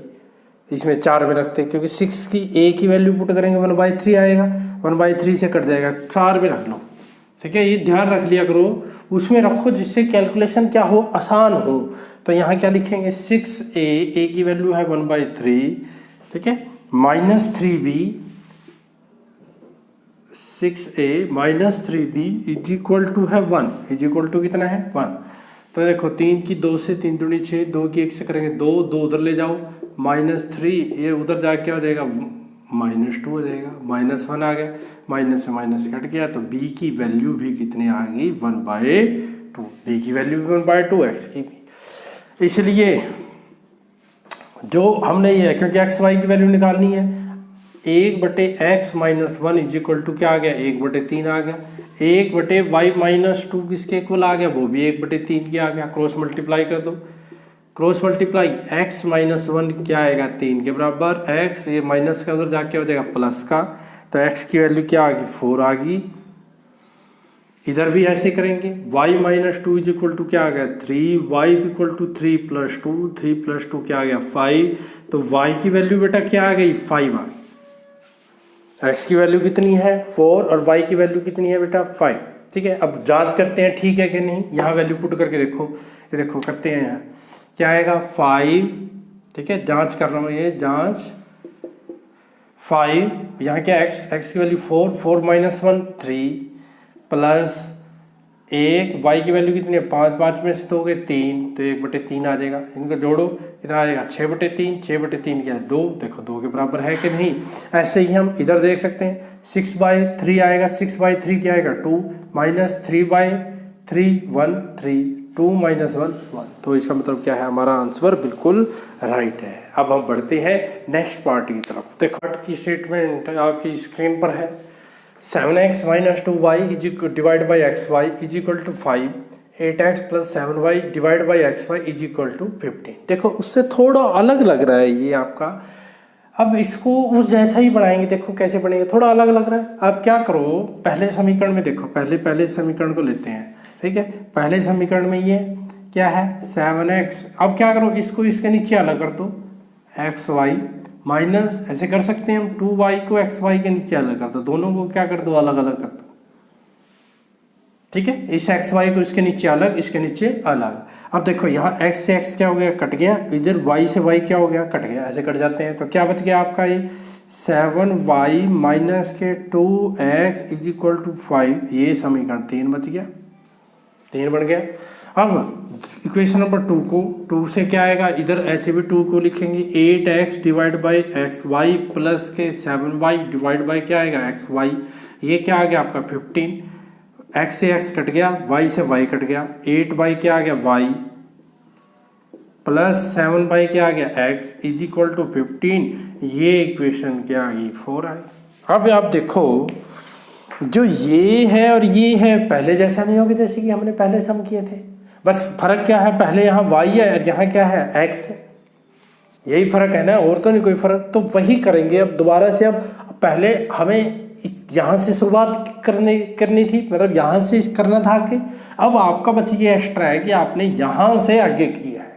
इसमें 4 में रखते, क्योंकि 6 की a की वैल्यू पुट करेंगे 1/3 आएगा, 1/3 से कट जाएगा। 4 में रख लो, ठीक है। ये ध्यान रख लिया करो, उसमें रखो जिससे कैलकुलेशन क्या हो, आसान हो। तो यहाँ क्या लिखेंगे 6a की वैल्यू है 1/3, ठीक है, minus 3b, 6a minus 3b is equal to है 1, इज इक्वल टू कितना है 1। तो देखो 3 की 2 से 3 दूनी 6, 2 की 1 से करेंगे 2, 2 उधर ले जाओ, -3, ये उधर जाके क्या हो जाएगा -2 हो जाएगा, -1 आ गया, माइनस से माइनस कट गया। तो b की वैल्यू भी कितनी आ गई 1/2, b की वैल्यू भी 1/2, x की भी। इसलिए जो हमने ये, क्योंकि x y की वैल्यू निकालनी है, 1/x - 1 इज इक्वल टू क्या आ गया 1/3 आ गया। 1/y - 2 किसके इक्वल आ गया, वो भी 1/3 के आ गया। क्रॉस मल्टीप्लाई कर दो, क्रॉस मल्टीप्लाई, x - 1 क्या आएगा 3 के बराबर, x ये माइनस का उधर जाके हो जाएगा प्लस का, तो x की वैल्यू क्या आ गई 4 आ गई। इधर भी ऐसे करेंगे, y - 2 इज इक्वल टू क्या आ गया 3, y इज इक्वल टू 3 + 2, 3 + 2 क्या आ गया 5। तो y की वैल्यू बेटा क्या आ गई 5 आ गई। x की वैल्यू कितनी है 4 और y की वैल्यू कितनी है बेटा 5, ठीक है। अब जांच करते हैं ठीक है कि नहीं, यहाँ वैल्यू पुट करके देखो, ये देखो करते हैं, यहाँ क्या आएगा 5, ठीक है, जांच कर रहा हूँ, ये जांच 5, यहाँ क्या x की वैल्यू 4, 4 - 1 3 प्लस 1, y की वैल्यू कितनी है 5, 5 में से 2 गए 3, तो 1/3 आ जाएगा। इनको जोड़ो, कितना आ जाएगा 6/3, 6/3 क्या है 2, देखो 2 के बराबर है कि नहीं। ऐसे ही हम इधर देख सकते हैं 6/3 आएगा, 6/3 क्या आएगा 2, -3/3 1 3, 2 - 1 1। तो इसका मतलब क्या है, हमारा आंसर बिल्कुल राइट है। अब हम बढ़ते हैं नेक्स्ट पार्ट की तरफ। देखो पार्ट की स्टेटमेंट आपकी स्क्रीन पर है, 7x - 2y divide by xy is equal to 5, 8x + 7y divide by xy is equal to 15। देखो उससे थोड़ा अलग लग रहा है ये आपका, अब इसको उस जैसा ही बनाएंगे, देखो कैसे बनेंगे, थोड़ा अलग लग रहा है। अब क्या करो, पहले समीकरण में देखो, पहले समीकरण को लेते हैं, ठीक है। पहले समीकरण में ये क्या है 7x, अब क्या करो इसको इसके नीचे अलग कर दो, xy माइनस, ऐसे कर सकते हैं हम 2y को xy के नीचे अलग कर दो, दोनों को क्या कर दो अलग अलग कर दो, ठीक है। इस xy को इसके नीचे अलग, इसके नीचे अलग। अब देखो यहाँ x से x क्या हो गया कट गया, इधर y से y क्या हो गया कट गया, ऐसे कट जाते हैं। तो क्या बच गया आपका ये 7y - 2x is equal to 5, ये समीकरण 3 बच गया, 3 बन गया। अब इक्वेशन नंबर 2 को 2 से क्या आएगा, इधर ऐसे भी 2 को लिखेंगे 8x divide by xy plus के 7y डिवाइड बाई क्या आएगा xy, ये क्या आ गया आपका 15, x से x कट गया, y से y कट गया, 8 क्या आ गया y प्लस 7 क्या आ गया x इज इक्वल टू 15, ये इक्वेशन क्या आ गई 4 आई। अब आप देखो जो ये है और ये है पहले जैसा नहीं होगा जैसे कि हमने पहले सम किए थे। बस फर्क क्या है, पहले यहाँ y है और यहाँ क्या है x है, यही फर्क है ना, और तो नहीं कोई फर्क। तो वही करेंगे अब दोबारा से। अब पहले हमें यहाँ से शुरुआत करनी थी, मतलब यहाँ से करना था आगे। अब आपका बस ये एक्स्ट्रा है कि आपने यहाँ से आगे किया है।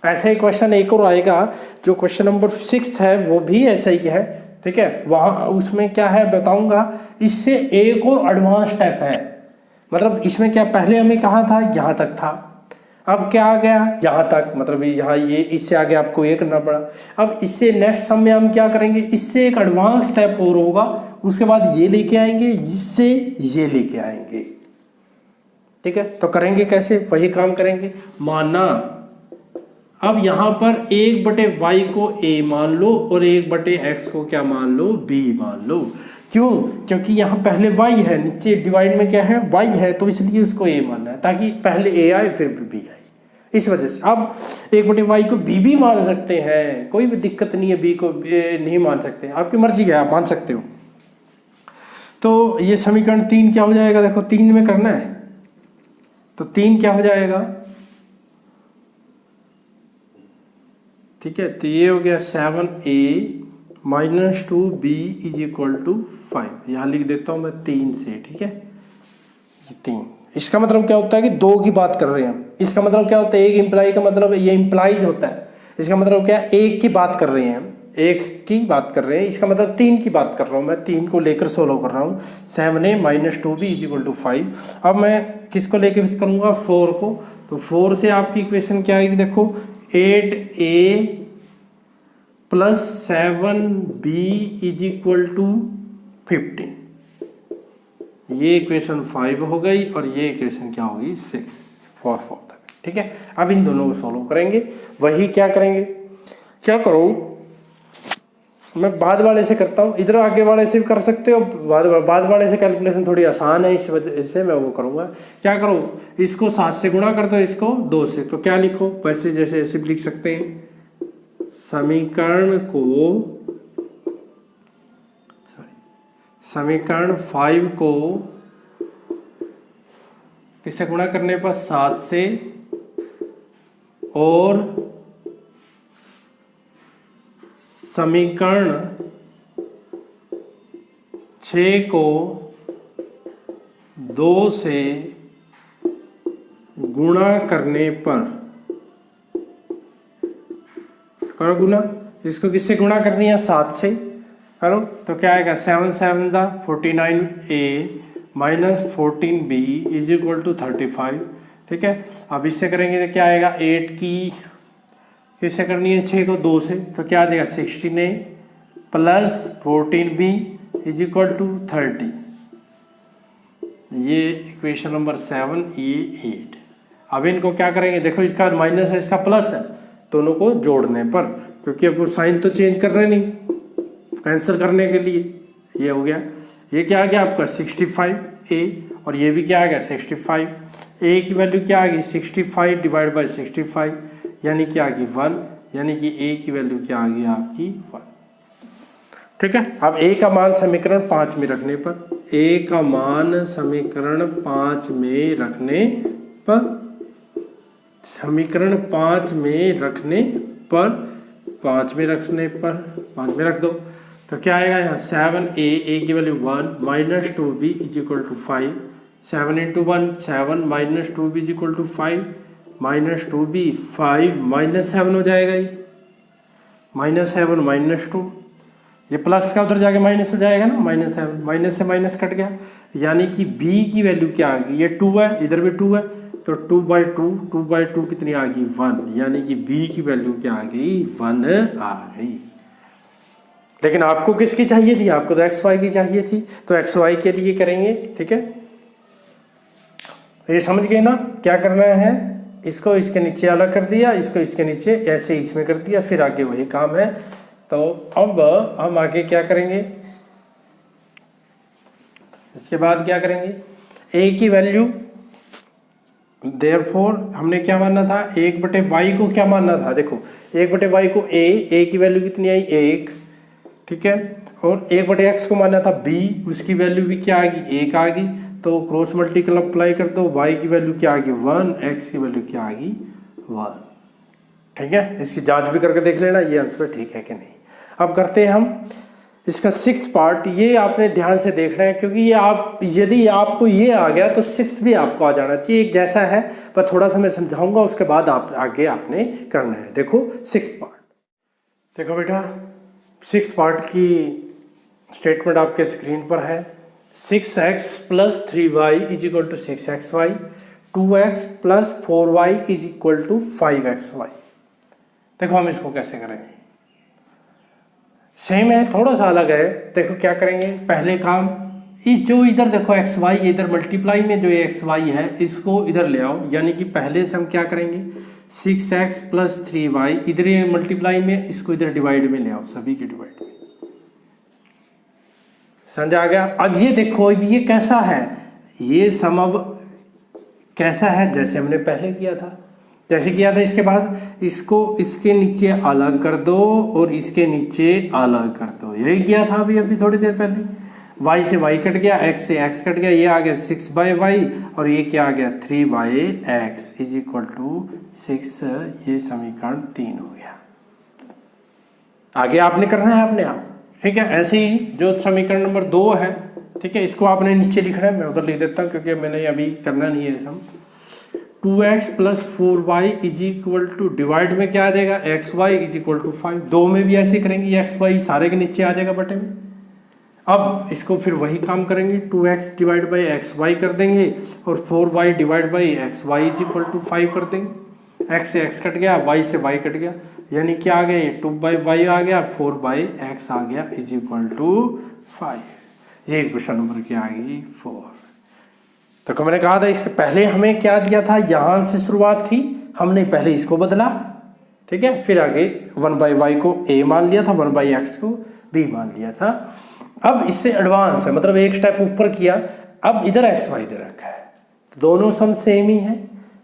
ऐसा ही क्वेश्चन एक और आएगा जो क्वेश्चन नंबर 6 है, वो भी ऐसा ही है, ठीक है। वहाँ उसमें क्या है बताऊंगा, इससे एक और एडवांस स्टेप है। मतलब इसमें क्या, पहले हमें कहाँ था, यहाँ तक था, अब क्या आ गया यहाँ तक, मतलब यहाँ ये इससे आगे आपको ये करना पड़ा। अब इससे नेक्स्ट सम में हम क्या करेंगे, इससे एक एडवांस स्टेप और होगा, उसके बाद ये लेके आएंगे, इससे ये लेके आएंगे, ठीक है। तो करेंगे कैसे, वही काम करेंगे। माना अब यहाँ पर 1/y को a मान लो और 1/x को क्या मान लो, b मान लो। क्यों, क्योंकि यहाँ पहले y है, नीचे डिवाइड में क्या है y है, तो इसलिए उसको a मानना है ताकि पहले a आए फिर b आए, इस वजह से। अब 1/y को b भी मान सकते हैं, कोई भी दिक्कत नहीं है, b को नहीं मान सकते, आपकी मर्जी है, आप मान सकते हो। तो ये समीकरण 3 क्या हो जाएगा, देखो 3 में करना है, तो 3 क्या हो जाएगा, ठीक है। तो ये हो गया 7a - 2b = 5। यहाँ लिख देता हूँ मैं 3 से, ठीक है। ये 3, इसका मतलब क्या होता है कि 2 की बात कर रहे हैं हम। इसका मतलब क्या होता है, एक इम्प्लाई का मतलब ये इम्प्लाइज होता है। इसका मतलब क्या है, एक की बात कर रहे हैं हम, एक की बात कर रहे हैं, इसका मतलब 3 की बात कर रहा हूँ मैं, 3 को लेकर सोल्व कर रहा हूँ। 7a - 2b = 5। अब मैं किसको लेकर करूँगा, 4 को। तो 4 से आपकी इक्वेशन क्या आएगी, देखो 8a + 7b = 15। ये इक्वेशन 5 हो गई और ये इक्वेशन क्या होगी, 6 4 तक, ठीक है। अब इन दोनों को सॉल्व करेंगे। वही क्या करेंगे, क्या करो, मैं बाद वाले से करता हूँ, इधर आगे वाले से भी कर सकते हो, बाद वाले से कैलकुलेशन थोड़ी आसान है, इस वजह से मैं वो करूँगा। क्या करो, इसको 7 से गुणा कर दो, इसको 2 से, तो क्या लिखो, वैसे जैसे ऐसे भी लिख सकते हैं, समीकरण 5 को किससे गुणा करने पर, 7 से, और समीकरण 6 को 2 से गुणा करने पर, करो गुना, इसको किससे गुणा करनी है, 7 से करो, तो क्या आएगा, 7 7 49a - 14b = 35, ठीक है। अब इससे करेंगे तो क्या आएगा, 8 की किससे करनी है, 6 को 2 से, तो क्या आ जाएगा 16a + 14b = 30। ये इक्वेशन नंबर 7, ये 8। अब इनको क्या करेंगे, देखो इसका माइनस है, इसका प्लस है, दोनों को जोड़ने पर, क्योंकि अब साइन तो चेंज कर रहे नहीं, कैंसिल करने के लिए। ये हो गया, ये क्या आ गया आपका 65a, और ये भी क्या आ गया 65। a की वैल्यू क्या आ गई, 65 / 65, यानी क्या आ गई 1, यानी कि a की वैल्यू क्या आ गई आपकी 1, ठीक है। अब a का मान समीकरण 5 में रखने पर, a का मान समीकरण 5 में रखने पर, समीकरण 5 में रखने पर, 5 में रखने पर, 5 में रख दो, तो क्या आएगा यहाँ 7a की वैल्यू 1 - 2b = 5, 7 × 1 7 - 2b = 5, -2b 5 - 7 हो जाएगा, ये -7 - 2, ये प्लस का उधर जाके माइनस हो जाएगा ना, -7, माइनस से माइनस कट गया, यानी कि b की वैल्यू क्या आ गई, ये 2 है, इधर भी 2 है, तो 2/2 कितनी आ गई 1, यानी कि b की वैल्यू क्या आ गई 1 आ गई। लेकिन आपको किसकी चाहिए थी, आपको तो xy की चाहिए थी, तो xy के लिए करेंगे, ठीक है। ये समझ गए ना क्या करना है, इसको इसके नीचे अलग कर दिया, इसको इसके नीचे ऐसे इसमें कर दिया, फिर आगे वही काम है। तो अब हम आगे क्या करेंगे, इसके बाद क्या करेंगे, a की वैल्यू, देयरफॉर हमने क्या मानना था, 1/y को क्या मानना था, देखो 1/y को a की वैल्यू कितनी आई 1, ठीक है। और 1/x को माना था b, उसकी वैल्यू भी क्या आ गई 1 आ गई, तो क्रॉस मल्टीप्लाई कर दो, y की वैल्यू क्या आ गई 1, x की वैल्यू क्या आ गई 1। ठीक है, इसकी जांच भी करके देख लेना ये आंसर ठीक है कि नहीं। अब करते हैं हम इसका 6th पार्ट। ये आपने ध्यान से देखना है क्योंकि ये आप यदि आपको ये आ गया तो 6th भी आपको आ जाना चाहिए, एक जैसा है, पर थोड़ा सा मैं समझाऊंगा उसके बाद आप आगे आपने करना है। देखो 6th पार्ट, देखो बेटा 6th पार्ट की स्टेटमेंट आपके स्क्रीन पर है। 6x + 3y = 6xy, 2x + 4y = 5xy। देखो हम इसको कैसे करेंगे, सेम है, थोड़ा सा अलग है। देखो क्या करेंगे, पहले काम इस जो इधर देखो एक्स वाई, इधर मल्टीप्लाई में जो ये एक्स वाई है इसको इधर ले आओ, यानी कि पहले से हम क्या करेंगे 6x + 3y, इधर ये मल्टीप्लाई में इसको इधर डिवाइड में ले आओ, सभी के डिवाइड में। समझ आ गया। अब ये देखो ये कैसा है, ये सम अब कैसा है जैसे हमने पहले किया था, जैसे किया था। इसके बाद इसको इसके नीचे अलग कर दो और इसके नीचे अलग कर दो, यही किया था अभी थोड़ी देर पहले। y से y कट गया, x से x कट गया, ये आ गया 6/y और ये क्या आ गया 3/x = 6। ये समीकरण 3 हो गया। आगे आपने करना है अपने आप, ठीक है। ऐसे ही जो समीकरण नंबर 2 है, ठीक है, इसको आपने नीचे लिखना है, मैं उधर लिख देता हूँ क्योंकि मैंने अभी करना नहीं है सम। 2x + 4y = डिवाइड में क्या आ जाएगा xy = 5। 2 में भी ऐसे करेंगे, xy सारे के नीचे आ जाएगा बटे में। अब इसको फिर वही काम करेंगे, 2x / xy कर देंगे और 4y / xy = 5 कर देंगे। x से x कट गया, y से y कट गया, यानी क्या आ गया ये 2/y आ गया, 4/x आ गया = 5। ये क्वेश्चन नंबर क्या आ गई 4। तो मैंने कहा था इसके पहले हमें क्या दिया था, यहाँ से शुरुआत थी, हमने पहले इसको बदला, ठीक है, फिर आगे 1/y को a मान लिया था, 1/x को b मान लिया था। अब इससे एडवांस है, मतलब एक स्टेप ऊपर किया, अब इधर xy दे रखा है, दोनों सम सेम ही है,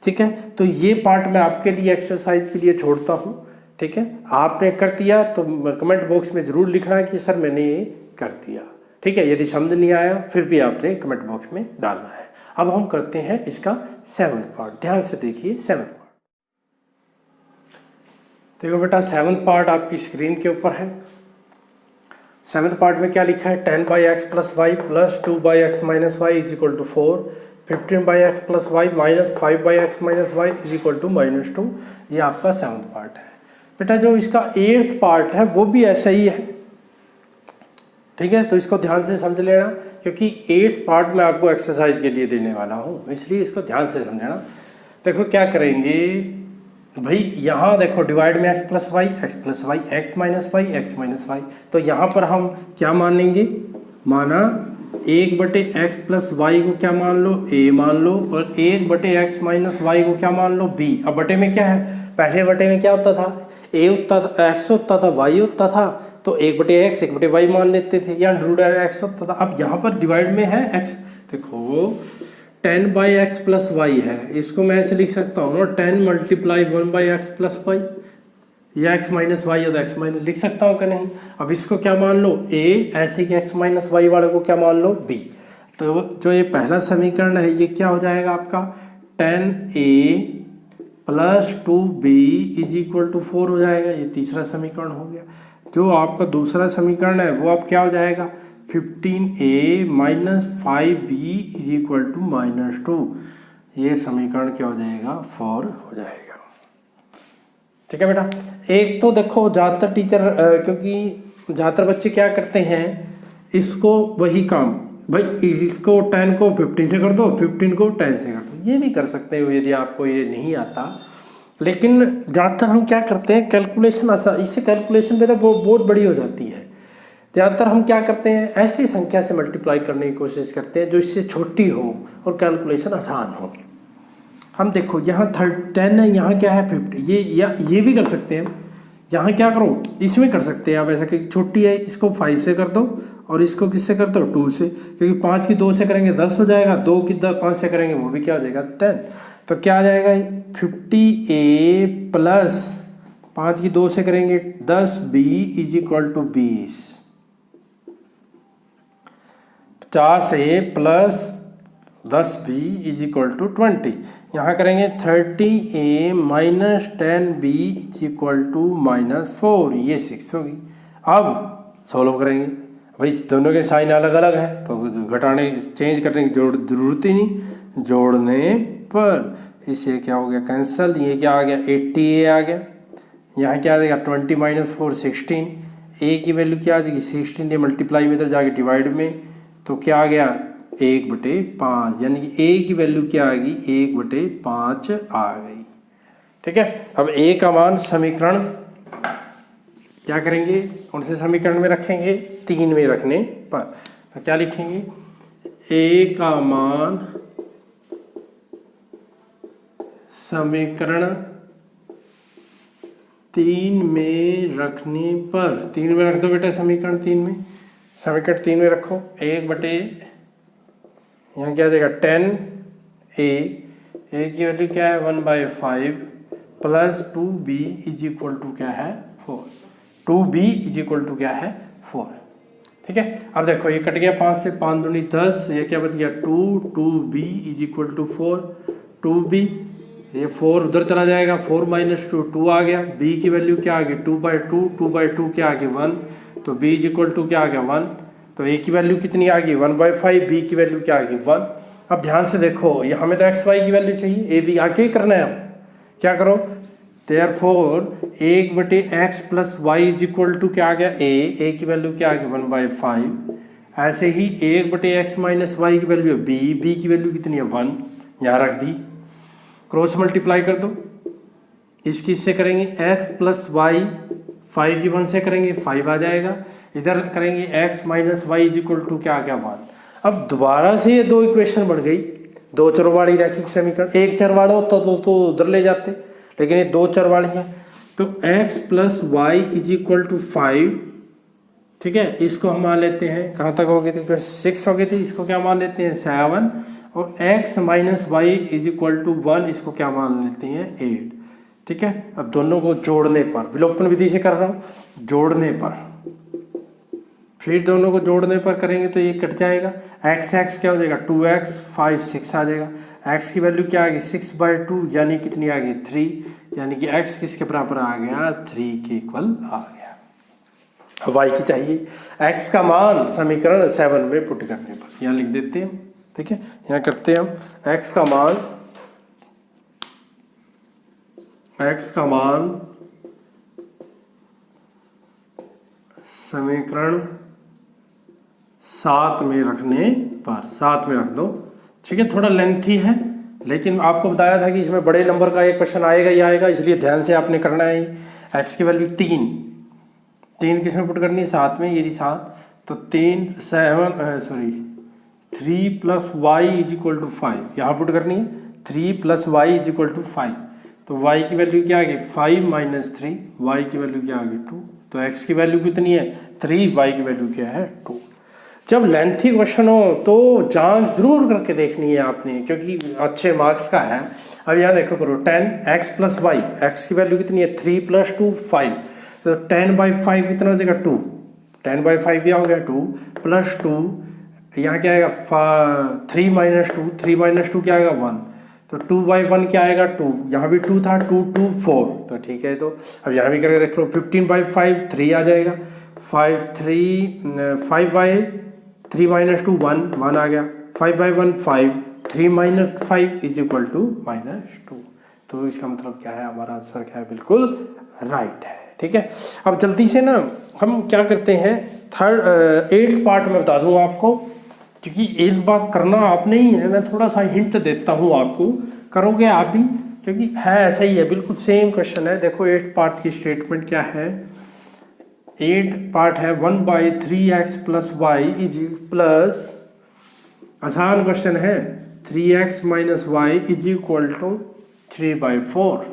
ठीक है। तो ये पार्ट मैं आपके लिए एक्सरसाइज के लिए छोड़ता हूँ, ठीक है। आपने कर दिया तो कमेंट बॉक्स में जरूर लिखना कि सर मैंने ये कर दिया, ठीक है। यदि समझ नहीं आया फिर भी आपने कमेंट बॉक्स में डालना है। अब हम करते हैं इसका 7th पार्ट, ध्यान से देखिए 7th पार्ट। देखो बेटा 7th पार्ट आपकी स्क्रीन के ऊपर है। 7th पार्ट में क्या लिखा है, 10/x + y + 2/x - y = 4, 15/x + y - 5/x - y = -2। ये आपका 7th पार्ट है। बेटा जो इसका 8th पार्ट है वो भी ऐसा ही है, ठीक है। तो इसको ध्यान से समझ लेना क्योंकि 8th पार्ट में आपको एक्सरसाइज के लिए देने वाला हूँ, इसलिए इसको ध्यान से समझना। देखो क्या करेंगे भाई, यहाँ देखो डिवाइड में x + y, x + y, x - y, x - y। तो यहाँ पर हम क्या मानेंगे, माना 1/x + y को क्या मान लो a मान लो, और 1/x - y को क्या मान लो b। अब बटे में क्या है, पहले बटे में क्या होता था, a होता था, x होता था, y होता था, तो 1/x 1/y मान लेते थे, या √x होता था। अब यहाँ पर डिवाइड में है x, देखो 10/x + y है, इसको मैं ऐसे लिख सकता हूँ ना 10 × 1/x + y, या x - y या x - लिख सकता हूँ कि नहीं। अब इसको क्या मान लो a, ऐसे कि x - y वाले को क्या मान लो b। तो जो ये पहला समीकरण है ये क्या हो जाएगा आपका 10a + 2b = 4 हो जाएगा, ये तीसरा समीकरण हो गया। जो आपका दूसरा समीकरण है वो अब क्या हो जाएगा 15a - 5b = -2। ये समीकरण क्या हो जाएगा 4 हो जाएगा, ठीक है बेटा। एक तो देखो ज़्यादातर टीचर क्योंकि ज़्यादातर बच्चे क्या करते हैं, इसको वही काम भाई इसको 10 को 15 से कर दो, 15 को 10 से कर दो, ये भी कर सकते हो यदि आपको ये नहीं आता। लेकिन ज़्यादातर हम क्या करते हैं कैलकुलेशन आसान, इससे कैलकुलेशन बेटा बहुत बड़ी हो जाती है। ज़्यादातर हम क्या करते हैं ऐसी संख्या से मल्टीप्लाई करने की कोशिश करते हैं जो इससे छोटी हो और कैलकुलेशन आसान हो। हम देखो यहाँ 10 है, यहाँ क्या है 50, ये भी कर सकते हैं। यहाँ क्या करो इसमें कर सकते हैं आप ऐसा कि छोटी है इसको 5 से कर दो और इसको किससे कर दो 2 से, क्योंकि 5 की 2 से करेंगे 10 हो जाएगा, 2 की 5 से करेंगे वो भी क्या हो जाएगा 10। तो क्या आ जाएगा 50a + 5 की 2 से करेंगे 10b = 20, 50A plus 10B is equal to 20। यहाँ करेंगे 30A minus 10B is equal to -4, ये 6 होगी। अब सॉल्व करेंगे, भाई दोनों के साइन अलग अलग है तो घटाने चेंज करने की जरूरत ही नहीं। जोड़ने पर इसे क्या हो गया कैंसिल, ये क्या आ गया 80A आ गया। यहाँ क्या आ जाएगा 20 माइनस 4 16। ए की वैल्यू क्या आ जाएगी 16, ये मल्टीप्लाई में इधर जाके डिवाइड में, तो क्या आ गया 1/5, यानी कि ए की वैल्यू क्या आ गई 1/5 आ गई। ठीक है, अब ए का मान समीकरण क्या करेंगे, कौन से समीकरण में रखेंगे, 3 में रखने पर। तो क्या लिखेंगे, ए का मान समीकरण 3 में रखने पर, 3 में रख दो बेटा समीकरण 3 में, समीकरण 3 में रखो 1/, यहाँ क्या आ जाएगा 10A, ए की वैल्यू क्या है 1/5 plus 2B is equal to क्या है 4, 2B इज इक्वल टू क्या है 4। ठीक है, अब देखो ये कट गया 5 से, 5 दूनी 10, ये क्या बच गया 2B is equal to 4, 2B, ये 4 उधर चला जाएगा, 4 माइनस 2 आ गया। B की वैल्यू क्या आ गई 2/2, 2/2 क्या आ गई 1, तो B इज इक्वल टू क्या आ गया 1। तो A की वैल्यू कितनी आ गई 1/5, B की वैल्यू क्या आ गई 1। अब ध्यान से देखो, ये हमें तो x y की वैल्यू चाहिए, A B आके ही करना है। अब क्या करो, therefore 1/x plus y is equal to क्या आ गया A की वैल्यू क्या आ गई 1/5। ऐसे ही 1/x माइनस वाई की वैल्यू है B की वैल्यू कितनी है 1, यहाँ रख दी। क्रॉस मल्टीप्लाई कर दो, इसकी इससे करेंगे x प्लस वाई, 5 की 1 से करेंगे 5 आ जाएगा, इधर करेंगे x minus y is equal to क्या आ गया 1। अब दोबारा से ये दो इक्वेशन बन गई, दो चर वाली रैखिक समीकरण। एक चर वाला होता तो उधर ले जाते, लेकिन ये दो चर वाली है, तो x plus y is equal to 5। ठीक है, इसको हम मान लेते हैं, कहाँ तक हो गई थी 6 हो गई थी, इसको क्या मान लेते हैं 7, और x minus y is equal to 1, इसको क्या मान लेते हैं 8। ठीक है, अब दोनों को जोड़ने पर, विलोपन विधि से कर रहा हूँ, जोड़ने पर, फिर दोनों को जोड़ने पर करेंगे तो ये कट जाएगा, x क्या हो जाएगा 2x, 5 6 आ जाएगा। x की वैल्यू क्या आ गई 6/2, यानी कितनी आ गई 3, यानी कि x किसके बराबर आ गया 3 के इक्वल आ गया। y की चाहिए, x का मान समीकरण 7 में पुट करने पर, यहाँ लिख देते हैं। ठीक है, यहाँ करते हैं हम x का मान समीकरण 7 में रखने पर, 7 में रख दो। ठीक है, थोड़ा लेंथी है, लेकिन आपको बताया था कि इसमें बड़े नंबर का एक क्वेश्चन आएगा ही आएगा, इसलिए ध्यान से आपने करना है। x की वैल्यू 3 किस में पुट करनी है 7 में, ये 7, तो 3 plus y is equal to 5 यहाँ पुट करनी है, 3 plus y is equal to 5, तो y की वैल्यू क्या आ गई 5 माइनस 3, y की वैल्यू क्या आ गई 2, तो x की वैल्यू कितनी है 3, y की वैल्यू क्या है 2। जब लेंथी क्वेश्चन हो तो जांच जरूर करके देखनी है आपने, क्योंकि अच्छे मार्क्स का है। अब यहाँ देखो करो 10x प्लस वाई, x की वैल्यू कितनी है 3 प्लस 2 5, तो 10/5 कितना हो जाएगा 2, 10/5 क्या हो गया 2 प्लस 2, यहाँ क्या आएगा 3 माइनस 2, 3 माइनस 2 क्या आएगा 1, तो 2/1 क्या आएगा 2, यहाँ भी 2 था 2 2 4, तो ठीक है। तो अब यहाँ भी करके देख लो 15/5 3 आ जाएगा, 5 माइनस 2 1 आ गया, 5/1 5, 3 माइनस 5 इज इक्वल टू -2। तो इसका मतलब क्या है, हमारा आंसर क्या है, बिल्कुल राइट है। ठीक है, अब जल्दी से ना हम क्या करते हैं, 8th पार्ट में बता दूँ आपको, क्योंकि एक बात करना आपने ही है, मैं थोड़ा सा हिंट देता हूँ आपको, करोगे आप भी, क्योंकि है ऐसा ही है, बिल्कुल सेम क्वेश्चन है। देखो 8th पार्ट की स्टेटमेंट क्या है, 8 पार्ट है 1/3x plus y is plus, आसान क्वेश्चन है, 3x minus y is equal to 3/4।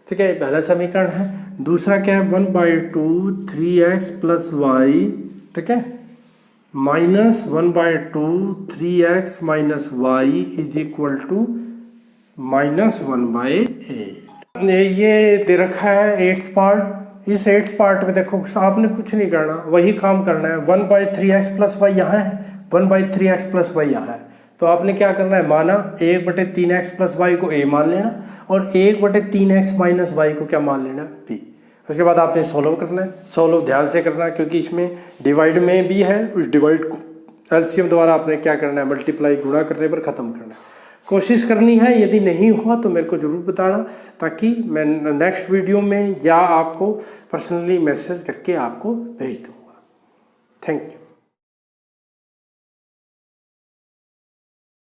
ठीक है, पहला समीकरण है। दूसरा क्या है 1/2 3x प्लस वाई, ठीक है, minus 1/2 3x minus y is equal to -1/8। ये दे रखा है 8th पार्ट। इस 8th पार्ट में देखो आपने कुछ नहीं करना, वही काम करना है। 1/3x प्लस वाई यहाँ है, 1/3x प्लस वाई यहाँ है, तो आपने क्या करना है, माना 1/3x प्लस वाई को a मान लेना और 1/3x माइनस वाई को क्या मान लेना, b। उसके बाद आपने सॉल्व करना है। सॉल्व ध्यान से करना है क्योंकि इसमें डिवाइड में भी है, उस डिवाइड को एलसीएम द्वारा आपने क्या करना है, मल्टीप्लाई गुणा करने पर ख़त्म करना है। कोशिश करनी है, यदि नहीं हुआ तो मेरे को ज़रूर बताना, ताकि मैं नेक्स्ट वीडियो में या आपको पर्सनली मैसेज करके आपको भेज दूँगा। Thank you.